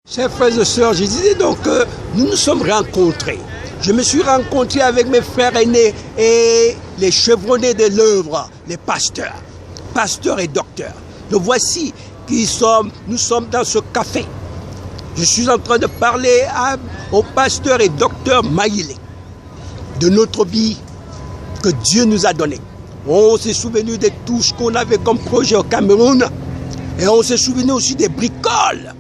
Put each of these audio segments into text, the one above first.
Chers frères et sœurs, je disais donc que nous nous sommes rencontrés. Je me suis rencontré avec mes frères aînés et les chevronnés de l'œuvre, les pasteurs et docteurs. Donc voici nous sommes dans ce café. Je suis en train de parler au pasteur et docteur Maïlé de notre vie que Dieu nous a donnée. On s'est souvenu de tout ce qu'on avait comme projet au Cameroun et on s'est souvenu aussi des bricoles.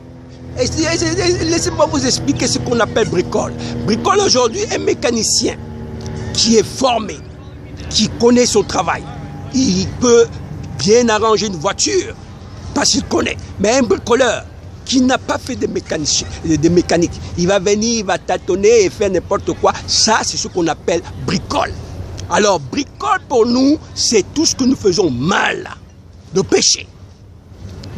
Laissez-moi vous expliquer ce qu'on appelle bricole. Bricole aujourd'hui est un mécanicien qui est formé, qui connaît son travail. Il peut bien arranger une voiture parce qu'il connaît. Mais un bricoleur qui n'a pas fait de mécanique, il va venir, il va tâtonner et faire n'importe quoi. Ça, c'est ce qu'on appelle bricole. Alors, bricole pour nous, c'est tout ce que nous faisons mal, le péché.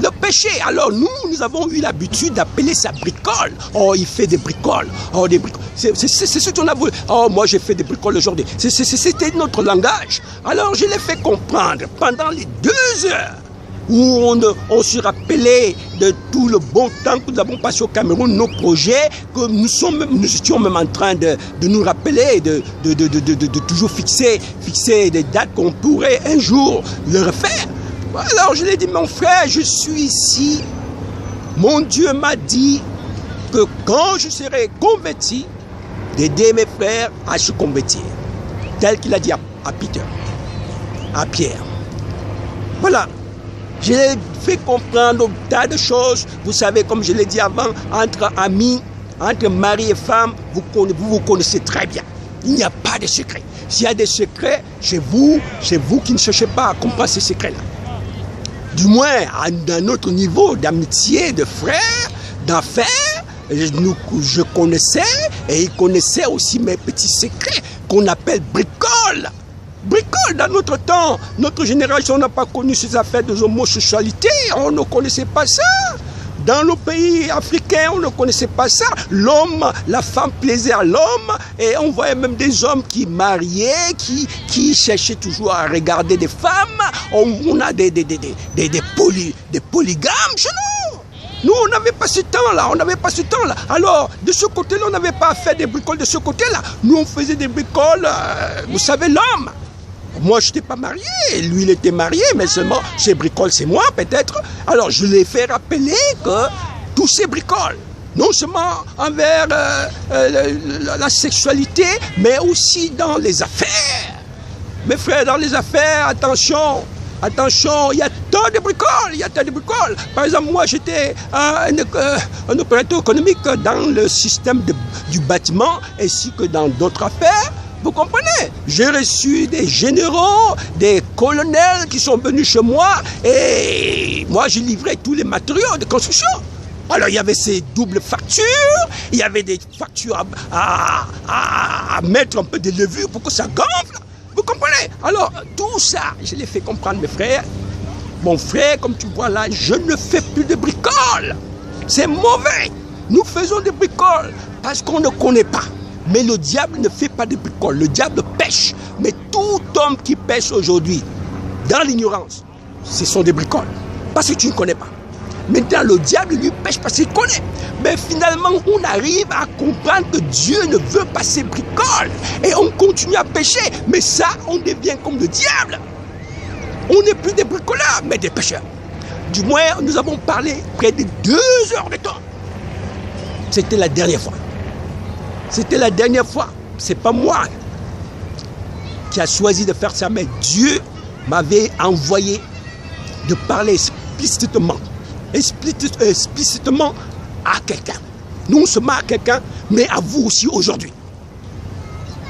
Le péché, alors nous avons eu l'habitude d'appeler ça bricole. Oh, il fait des bricoles. Oh, des bricoles. C'est ce qu'on a voulu. Oh, moi j'ai fait des bricoles aujourd'hui. C'était notre langage. Alors je l'ai fait comprendre pendant les 2 heures où on se rappelait de tout le bon temps que nous avons passé au Cameroun, nos projets, que nous étions même en train de nous rappeler, de toujours fixer des dates qu'on pourrait un jour le refaire. Alors je lui ai dit, mon frère, je suis ici. Mon Dieu m'a dit que quand je serai converti, d'aider mes frères à se convertir. Tel qu'il a dit à Peter, à Pierre. Voilà. Je l'ai fait comprendre un tas de choses. Vous savez, comme je l'ai dit avant, entre amis, entre mari et femme, vous vous connaissez très bien. Il n'y a pas de secret. S'il y a des secrets chez vous, c'est vous qui ne cherchez pas à comprendre ces secrets-là. Du moins, à notre niveau d'amitié, de frères, d'affaires, je connaissais et il connaissait aussi mes petits secrets qu'on appelle bricoles. Bricoles, dans notre temps, notre génération n'a pas connu ces affaires de homosexualité, on ne connaissait pas ça. Dans nos pays africains, on ne connaissait pas ça. L'homme, la femme plaisait à l'homme et on voyait même des hommes qui mariaient, qui cherchaient toujours à regarder des femmes. On a des polygames chez nous. Nous, on n'avait pas ce temps-là, Alors, de ce côté-là, on n'avait pas à faire des bricoles de ce côté-là. Nous, on faisait des bricoles, vous savez, l'homme. Moi, je n'étais pas marié, lui, il était marié, mais seulement, ces bricoles, c'est moi, peut-être. Alors, je l'ai fait rappeler que tous ces bricoles, non seulement envers la sexualité, mais aussi dans les affaires. Mes frères, dans les affaires, attention, il y a tant de bricoles, Par exemple, moi, j'étais un opérateur économique dans le système du bâtiment, ainsi que dans d'autres affaires. Vous comprenez? J'ai reçu des généraux, des colonels qui sont venus chez moi et moi, j'ai livré tous les matériaux de construction. Alors, il y avait ces doubles factures, il y avait des factures à mettre un peu de levure pour que ça gonfle. Vous comprenez? Alors, tout ça, je l'ai fait comprendre, mes frères. Mon frère, comme tu vois là, je ne fais plus de bricoles. C'est mauvais. Nous faisons des bricoles parce qu'on ne connaît pas. Mais le diable ne fait pas de bricoles, le diable pêche. Mais tout homme qui pêche aujourd'hui, dans l'ignorance, ce sont des bricoles. Parce que tu ne connais pas. Maintenant, le diable lui pêche parce qu'il connaît. Mais finalement, on arrive à comprendre que Dieu ne veut pas ces bricoles. Et on continue à pécher. Mais ça, on devient comme le diable. On n'est plus des bricoleurs, mais des pêcheurs. Du moins, nous avons parlé près de 2 heures de temps. C'était la dernière fois. C'était la dernière fois. C'est pas moi qui a choisi de faire ça, mais Dieu m'avait envoyé de parler explicitement à quelqu'un. Non seulement à quelqu'un, mais à vous aussi aujourd'hui.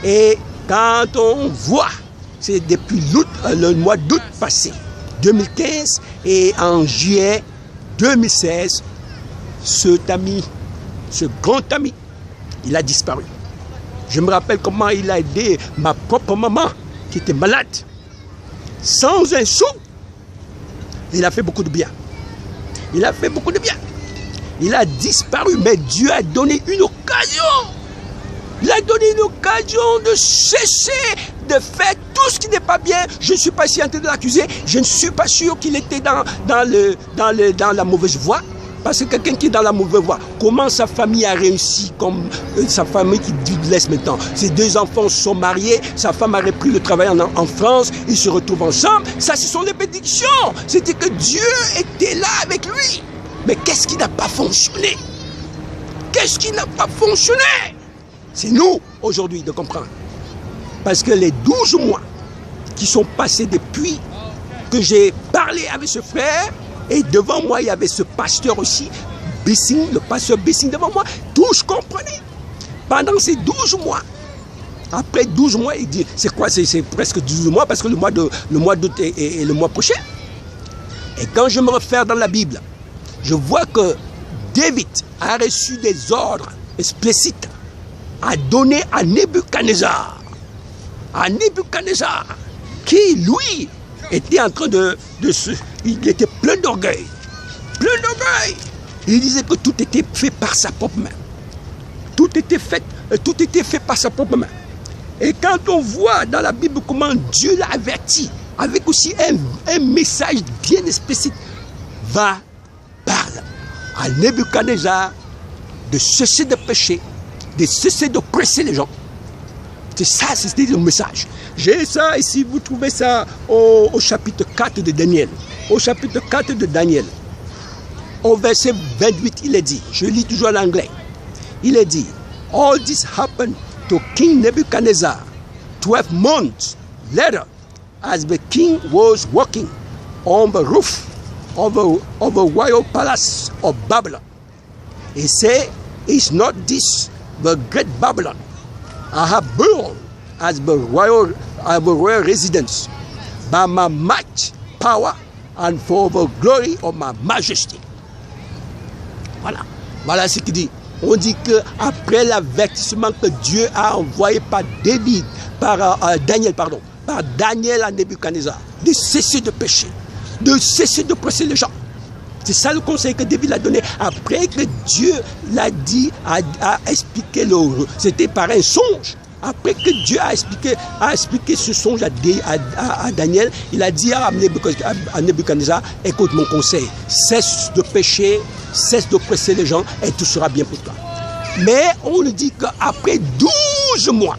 Et quand on voit, c'est depuis le mois d'août passé, 2015, et en juillet 2016, cet ami, ce grand ami, il a disparu. Je me rappelle comment il a aidé ma propre maman qui était malade. Sans un sou. Il a fait beaucoup de bien. Il a disparu, mais Dieu a donné une occasion. Il a donné une occasion de cesser de faire tout ce qui n'est pas bien. Je ne suis pas ici en train de l'accuser. Je ne suis pas sûr qu'il était dans la mauvaise voie. Parce que quelqu'un qui est dans la mauvaise voie, comment sa famille a réussi, comme sa famille qui laisse maintenant. Ses 2 enfants sont mariés, sa femme a repris le travail en France, ils se retrouvent ensemble. Ça, ce sont les bénédictions. C'était que Dieu était là avec lui. Mais qu'est-ce qui n'a pas fonctionné? Qu'est-ce qui n'a pas fonctionné? C'est nous, aujourd'hui, de comprendre. Parce que les 12 mois qui sont passés depuis que j'ai parlé avec ce frère, et devant moi, il y avait ce pasteur aussi, Bessing, le pasteur Bessing devant moi, tout je comprenais. Pendant ces 12 mois, après 12 mois, il dit, c'est quoi, c'est presque 12 mois, parce que le mois d'août est le mois prochain. Et quand je me réfère dans la Bible, je vois que David a reçu des ordres explicites à donner à Nebuchadnezzar. À Nebuchadnezzar, qui, lui, était en train il était plein d'orgueil. Plein d'orgueil. Il disait que tout était fait par sa propre main. Tout était fait par sa propre main. Et quand on voit dans la Bible comment Dieu l'a averti, avec aussi un message bien explicite, va, parle à Nebuchadnezzar de cesser de pécher, de cesser de presser les gens. C'est ça, c'était le message. J'ai ça ici, vous trouvez ça au chapitre 4 de Daniel. Au chapitre 4 de Daniel, au verset 28, il est dit, je lis toujours en anglais, il est dit, all this happened to King Nebuchadnezzar 12 months later, as the king was walking on the roof of a royal palace of Babylon. He said, is not this the great Babylon I have built as the royal residence by my might, power, and for the glory of my majesty. Voilà ce qu'il dit. On dit qu'après l'avertissement que Dieu a envoyé par Daniel à Nebuchadnezzar, de cesser de pécher, de cesser de presser les gens. C'est ça le conseil que David a donné après que Dieu l'a dit, a expliqué c'était par un songe. Après que Dieu a expliqué ce songe à Daniel, il a dit à Nebuchadnezzar, écoute mon conseil, cesse de pécher, cesse de presser les gens et tout sera bien pour toi. Mais on nous dit qu'après 12 mois,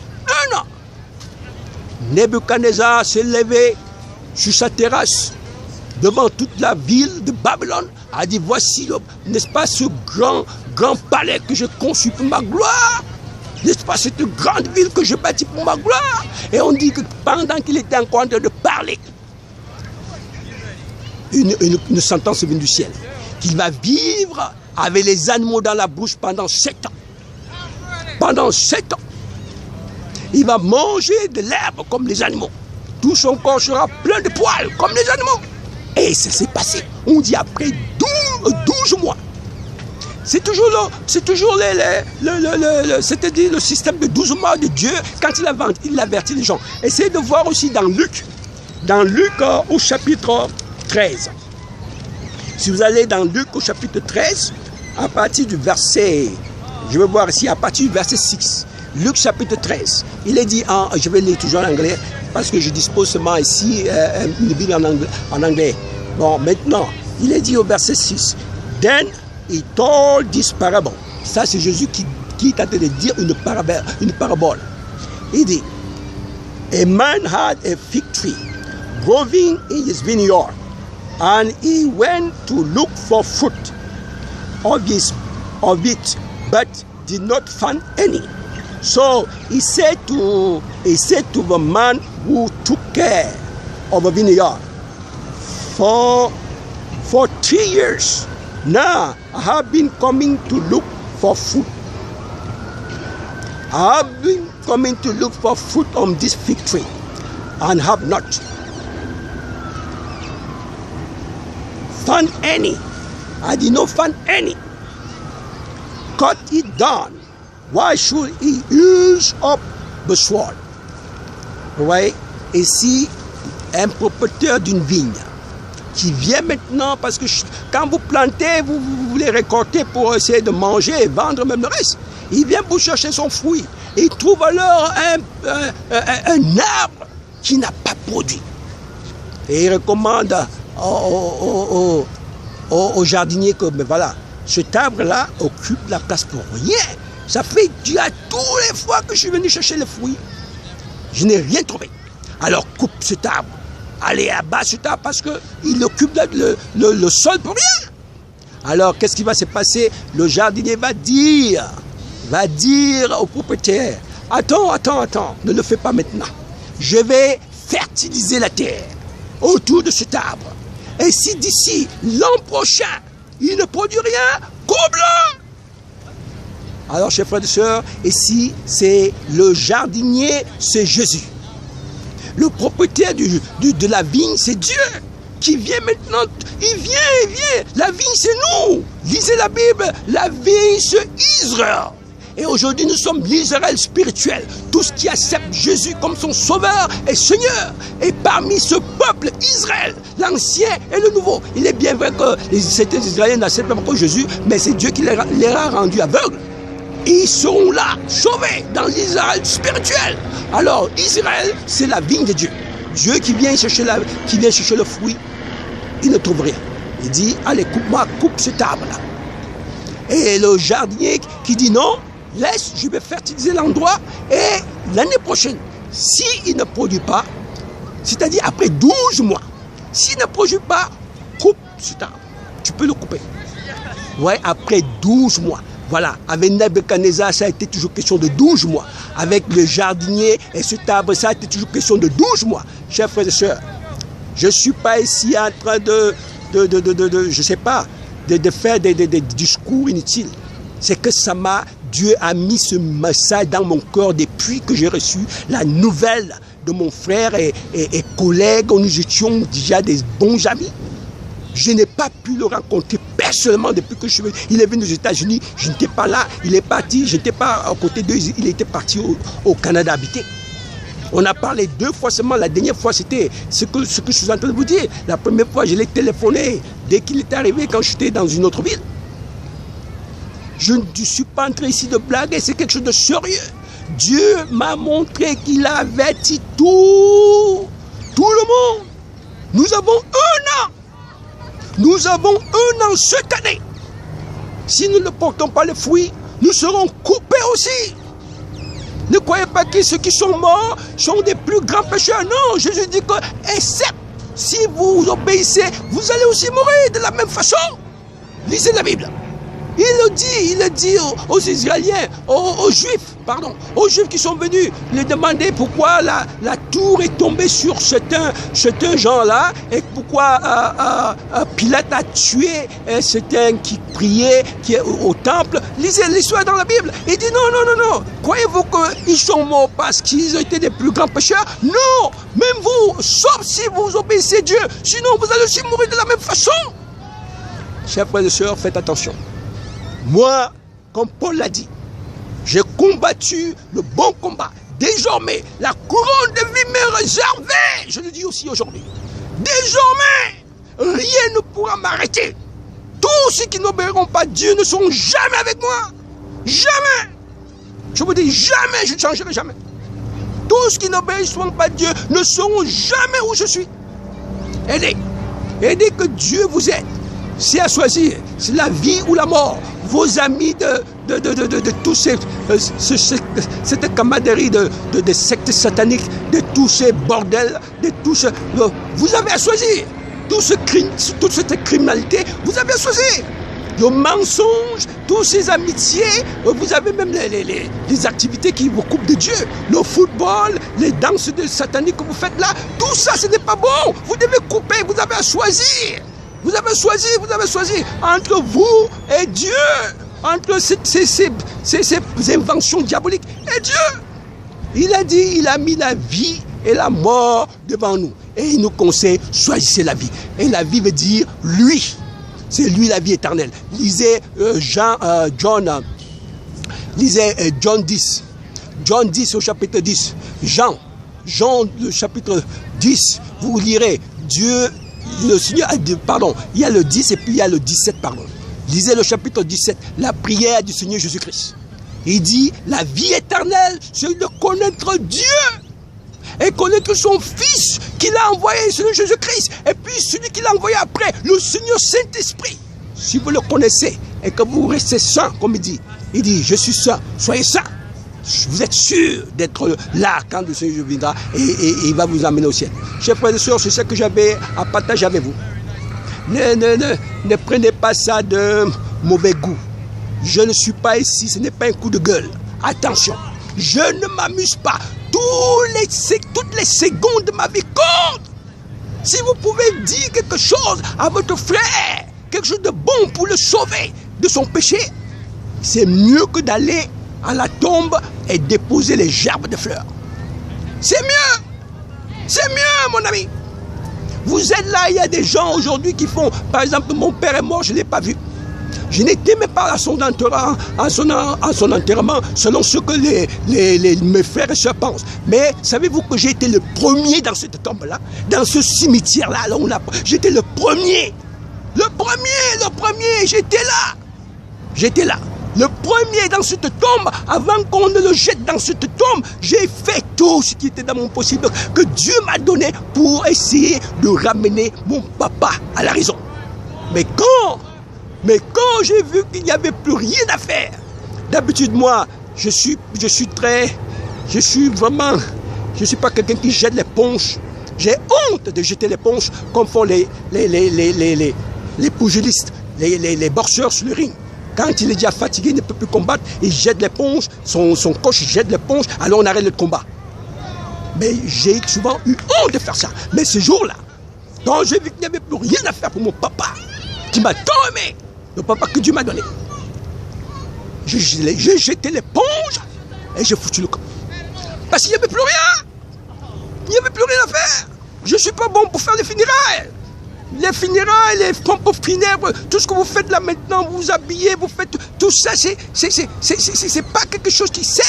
1 an, Nebuchadnezzar s'est levé sur sa terrasse devant toute la ville de Babylone, a dit, voici, n'est-ce pas, ce grand palais que j'ai conçu pour ma gloire, n'est-ce pas, cette grande ville que je bâtis pour ma gloire. Et on dit que pendant qu'il était encore en train de parler, une sentence est venue du ciel, qu'il va vivre avec les animaux dans la bouche pendant 7 ans. Pendant 7 ans. Il va manger de l'herbe comme les animaux. Tout son corps sera plein de poils comme les animaux. Et ça s'est passé. On dit après 12 mois. C'est toujours c'est-à-dire le système de 12 mois de Dieu quand il avertit les gens. Essayez de voir aussi dans Luc au chapitre 13. Si vous allez dans Luc au chapitre 13, à partir du verset, je vais voir ici, à partir du verset 6, Luc chapitre 13, il est dit, je vais lire toujours en anglais, parce que je dispose seulement ici une Bible en anglais. Bon, maintenant, il est dit au verset 6, Then he told this parable. Ça, c'est Jésus qui est en train de dire une parabole. Il dit, A man had a fig tree growing in his vineyard, and he went to look for fruit of it, but did not find any. So he said to the man who took care of the vineyard, for 3 years now I have been coming to look for fruit. I have been coming to look for fruit on this fig tree and have not found any. I did not find any. Cut it down. Why should he use up the sword? Vous voyez, ici, un propriétaire d'une vigne qui vient maintenant, parce que quand vous plantez, vous voulez récolter pour essayer de manger et vendre même le reste. Il vient pour chercher son fruit. Il trouve alors un arbre qui n'a pas produit. Et il recommande au jardinier que, ben voilà, cet arbre-là occupe la place pour rien. Ça fait Dieu à tous les fois que je suis venu chercher les fruits. Je n'ai rien trouvé. Alors coupe cet arbre. Allez abat cet arbre parce qu'il occupe le sol pour rien. Alors qu'est-ce qui va se passer? Le jardinier va dire au propriétaire, attends, ne le fais pas maintenant. Je vais fertiliser la terre autour de cet arbre. Et si d'ici l'an prochain, il ne produit rien, coupe-le. Alors, chers frères et sœurs, ici, c'est le jardinier, c'est Jésus. Le propriétaire de la vigne, c'est Dieu qui vient maintenant. Il vient. La vigne, c'est nous. Lisez la Bible. La vigne, c'est Israël. Et aujourd'hui, nous sommes l'Israël spirituel. Tous qui acceptent Jésus comme son sauveur et Seigneur. Et parmi ce peuple, Israël, l'ancien et le nouveau. Il est bien vrai que certains Israéliens n'acceptent pas encore Jésus, mais c'est Dieu qui les a rendus aveugles. Ils seront là, sauvés dans l'Israël spirituel. Alors, Israël, c'est la vigne de Dieu. Dieu qui vient chercher le fruit, il ne trouve rien. Il dit, allez, coupe cet arbre-là. Et le jardinier qui dit non, laisse, je vais fertiliser l'endroit. Et l'année prochaine, s'il ne produit pas, c'est-à-dire après 12 mois, s'il ne produit pas, coupe cet arbre. Tu peux le couper. Ouais, après 12 mois. Voilà, avec Nebuchadnezzar, ça a été toujours question de 12 mois. Avec le jardinier et cet arbre, ça a été toujours question de 12 mois. Chers frères et sœurs, je ne suis pas ici en train de faire des discours inutiles. C'est que Dieu a mis ce message dans mon cœur depuis que j'ai reçu la nouvelle de mon frère et collègue. Nous étions déjà des bons amis. Je n'ai pas pu le rencontrer personnellement depuis que je suis venu. Il est venu aux États-Unis, je n'étais pas là. Il est parti, je n'étais pas à côté d'eux. Il était parti au Canada habiter. On a parlé 2 fois seulement. La dernière fois, c'était ce que je suis en train de vous dire. La première fois, je l'ai téléphoné dès qu'il est arrivé quand j'étais dans une autre ville. Je ne suis pas entré ici de blaguer, c'est quelque chose de sérieux. Dieu m'a montré qu'il a averti tout le monde. Nous avons un an. Nous avons un an cette année. Si nous ne portons pas les fruits, nous serons coupés aussi. Ne croyez pas que ceux qui sont morts sont des plus grands pécheurs. Non, Jésus dit que, except si vous obéissez, vous allez aussi mourir de la même façon. Lisez la Bible. Il le dit aux Israéliens, aux Juifs qui sont venus lui demander pourquoi la tour est tombée sur certains gens-là et pourquoi Pilate a tué certains qui priaient au temple. Lisez l'histoire dans la Bible. Il dit non. Croyez-vous qu'ils sont morts parce qu'ils ont été des plus grands pécheurs? Non, même vous, sauf si vous obéissez Dieu. Sinon, vous allez aussi mourir de la même façon. Chers frères et sœurs, faites attention. Moi, comme Paul l'a dit, j'ai combattu le bon combat. Désormais, la couronne de vie m'est réservée. Je le dis aussi aujourd'hui. Désormais, rien ne pourra m'arrêter. Tous ceux qui n'obéiront pas Dieu ne seront jamais avec moi. Jamais. Je vous dis jamais, je ne changerai jamais. Tous qui n'obéiront pas Dieu ne seront jamais où je suis. Aidez que Dieu vous aide. C'est à choisir, c'est la vie ou la mort. Vos amis de tous cette camaraderie de sectes sataniques, de tous ces bordels, vous avez à choisir. Toute cette criminalité, vous avez à choisir. Le mensonge, toutes ces amitiés, vous avez même les activités qui vous coupent de Dieu. Le football, les danses sataniques que vous faites là, tout ça, ce n'est pas bon. Vous devez couper, vous avez à choisir. Vous avez choisi entre vous et Dieu, entre ces inventions diaboliques et Dieu. Il a dit, il a mis la vie et la mort devant nous. Et il nous conseille, choisissez la vie. Et la vie veut dire lui. C'est lui la vie éternelle. Lisez John 10. John 10 au chapitre 10. Jean le chapitre 10. Vous lirez Dieu. Le Seigneur a dit, il y a le 10 et puis il y a le 17, Lisez le chapitre 17, la prière du Seigneur Jésus-Christ. Il dit, la vie éternelle, c'est de connaître Dieu et connaître son Fils qu'il a envoyé, le Seigneur Jésus-Christ, et puis celui qu'il a envoyé après, le Seigneur Saint-Esprit. Si vous le connaissez et que vous restez sain, comme il dit, je suis sain, soyez sain. Vous êtes sûr d'être là quand le Seigneur viendra et il va vous amener au ciel. Chers frères et sœurs, c'est ce que j'avais à partager avec vous. Ne prenez pas ça de mauvais goût. Je ne suis pas ici, ce n'est pas un coup de gueule. Attention, je ne m'amuse pas. Toutes les secondes de ma vie comptent. Si vous pouvez dire quelque chose à votre frère, quelque chose de bon pour le sauver de son péché, c'est mieux que d'aller à la tombe et déposer les gerbes de fleurs. C'est mieux, mon ami. Vous êtes là, il y a des gens aujourd'hui qui font, par exemple, mon père est mort, je ne l'ai pas vu. Je n'étais même pas à son enterrement, selon ce que mes frères et sœurs pensent. Mais savez-vous que j'ai été le premier dans cette tombe-là, dans ce cimetière-là, j'étais le premier, j'étais là. Le premier dans cette tombe, avant qu'on ne le jette dans cette tombe, j'ai fait tout ce qui était dans mon possible, que Dieu m'a donné pour essayer de ramener mon papa à la raison. Mais quand j'ai vu qu'il n'y avait plus rien à faire, d'habitude moi, je suis pas quelqu'un qui jette l'éponge. J'ai honte de jeter l'éponge comme font les pugilistes, les boxeurs sur le ring. Quand il est déjà fatigué, il ne peut plus combattre, il jette l'éponge, son coach jette l'éponge, alors on arrête le combat. Mais j'ai souvent eu honte de faire ça. Mais ce jour-là, quand j'ai vu qu'il n'y avait plus rien à faire pour mon papa, qui m'a tant aimé, le papa que Dieu m'a donné, j'ai jeté l'éponge et j'ai foutu le camp. Parce qu'il n'y avait plus rien. Il n'y avait plus rien à faire. Je ne suis pas bon pour faire les funérailles. Les funérailles, les pompes funèbres, tout ce que vous faites là maintenant, vous vous habillez, vous faites tout ça, c'est pas quelque chose qui sert.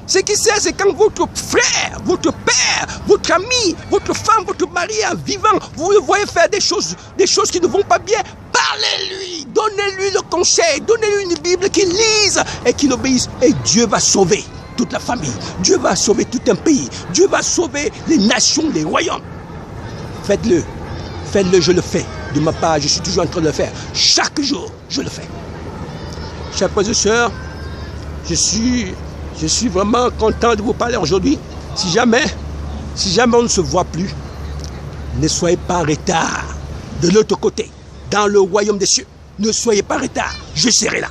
Ce qui sert, c'est quand votre frère, votre père, votre ami, votre femme, votre mari est vivant, vous le voyez faire des choses qui ne vont pas bien, parlez-lui, donnez-lui le conseil, donnez-lui une Bible qu'il lise et qu'il obéisse. Et Dieu va sauver toute la famille, Dieu va sauver tout un pays, Dieu va sauver les nations, les royaumes. Faites-le, je le fais. De ma part, je suis toujours en train de le faire. Chaque jour, je le fais. Chers frères et sœurs, je suis vraiment content de vous parler aujourd'hui. Si jamais on ne se voit plus, ne soyez pas en retard. De l'autre côté, dans le royaume des cieux, ne soyez pas en retard. Je serai là.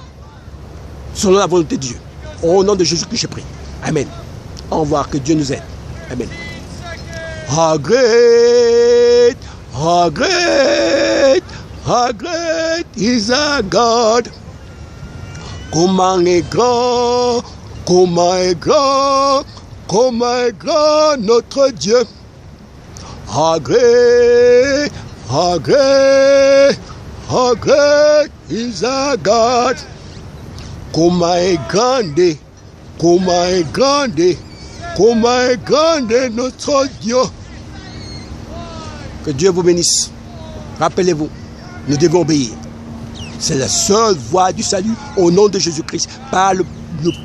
Selon la volonté de Dieu. Au nom de Jésus que je prie. Amen. Au revoir, que Dieu nous aide. Amen. How great is our God. Comment est grand notre Dieu. How great is our God. Comment est grand notre Dieu. Que Dieu vous bénisse. Rappelez-vous, nous devons obéir. C'est la seule voie du salut au nom de Jésus-Christ. Par le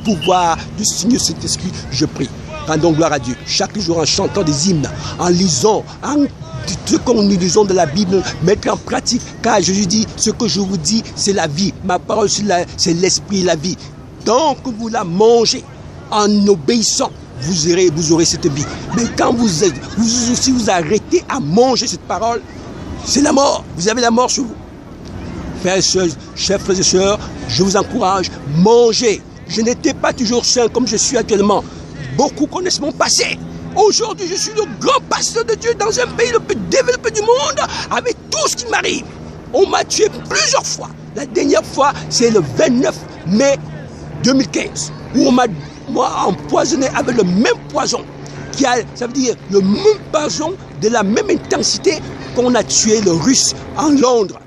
pouvoir du Seigneur Saint-Esprit, je prie. Rendons gloire à Dieu. Chaque jour en chantant des hymnes, en lisant, ce que nous lisons de la Bible, mettre en pratique. Car Jésus dit, ce que je vous dis, c'est la vie. Ma parole, c'est l'esprit et la vie. Donc vous la mangez en obéissant. Vous aurez cette vie. Mais quand si vous arrêtez à manger cette parole, c'est la mort. Vous avez la mort sur vous. Chers frères et sœurs, je vous encourage, mangez. Je n'étais pas toujours saint comme je suis actuellement. Beaucoup connaissent mon passé. Aujourd'hui, je suis le grand pasteur de Dieu dans un pays le plus développé du monde, avec tout ce qui m'arrive. On m'a tué plusieurs fois. La dernière fois, c'est le 29 mai 2015, où on m'a empoisonné avec le même poison, ça veut dire le même poison de la même intensité qu'on a tué le Russe à Londres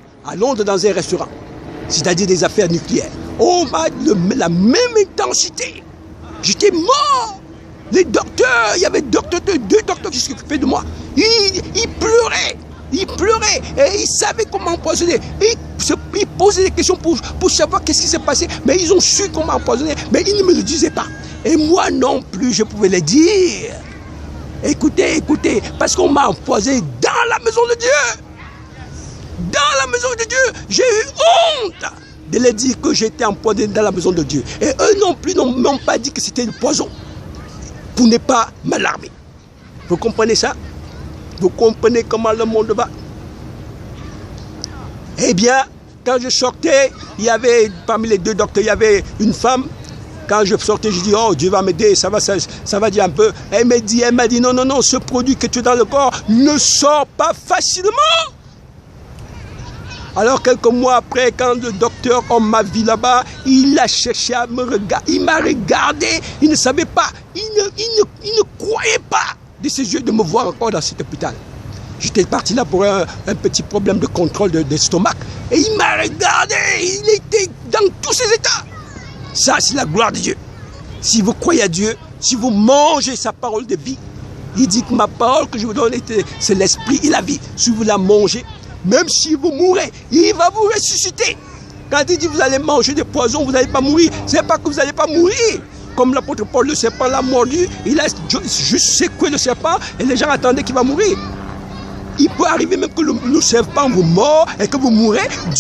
dans un restaurant, c'est-à-dire des affaires nucléaires. On m'a la même intensité. J'étais mort. Les docteurs, il y avait deux docteurs qui s'occupaient de moi. Ils pleuraient. Et ils savaient comment empoisonner. Ils posaient des questions pour savoir qu'est-ce qui s'est passé. Mais ils ont su comment empoisonner. Mais ils ne me le disaient pas. Et moi non plus, je pouvais le dire. Écoutez, parce qu'on m'a empoisonné dans la maison de Dieu. Dans la maison de Dieu, j'ai eu honte de leur dire que j'étais empoisonné dans la maison de Dieu. Et eux non plus n'ont même pas dit que c'était du poison, pour ne pas m'alarmer. Vous comprenez ça? Vous comprenez comment le monde va? Eh bien, quand je sortais, il y avait, parmi les deux docteurs, il y avait une femme. Quand je sortais, je dis, oh, Dieu va m'aider, ça va dire un peu. Elle m'a dit, non, non, non, ce produit que tu as dans le corps ne sort pas facilement. Alors, quelques mois après, quand le docteur, on m'a vu là-bas, il a cherché à me regarder, il m'a regardé, il ne savait pas, il ne croyait pas de ses yeux de me voir encore dans cet hôpital. J'étais parti là pour un petit problème de contrôle d'estomac. Et il m'a regardé, il était dans tous ses états. Ça, c'est la gloire de Dieu. Si vous croyez à Dieu, si vous mangez sa parole de vie, il dit que ma parole que je vous donne, c'est l'esprit et la vie. Si vous la mangez, même si vous mourrez, il va vous ressusciter. Quand il dit que vous allez manger des poisons, vous n'allez pas mourir, ce n'est pas que vous n'allez pas mourir. Comme l'apôtre Paul, le serpent l'a mordu, il a juste secoué le serpent et les gens attendaient qu'il va mourir. Il peut arriver même que le serpent vous mord et que vous mourrez.